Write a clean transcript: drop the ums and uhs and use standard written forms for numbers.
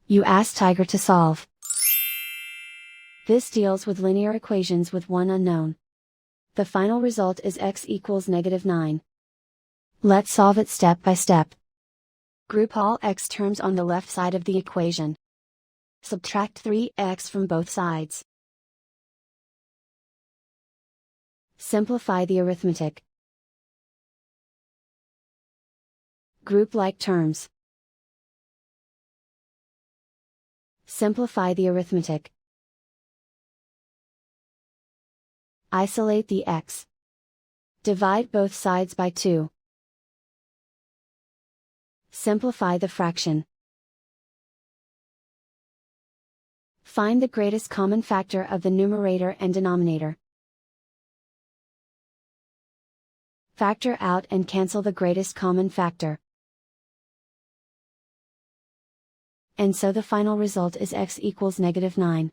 You ask Tiger to solve. This deals with linear equations with one unknown. The final result is x equals -9. Let's solve it step by step. Group all x terms on the left side of the equation. Subtract 3x from both sides. Simplify the arithmetic. Group like terms. Simplify the arithmetic. Isolate the x. Divide both sides by 2. Simplify the fraction. Find the greatest common factor of the numerator and denominator. Factor out and cancel the greatest common factor. And so the final result is x equals -9.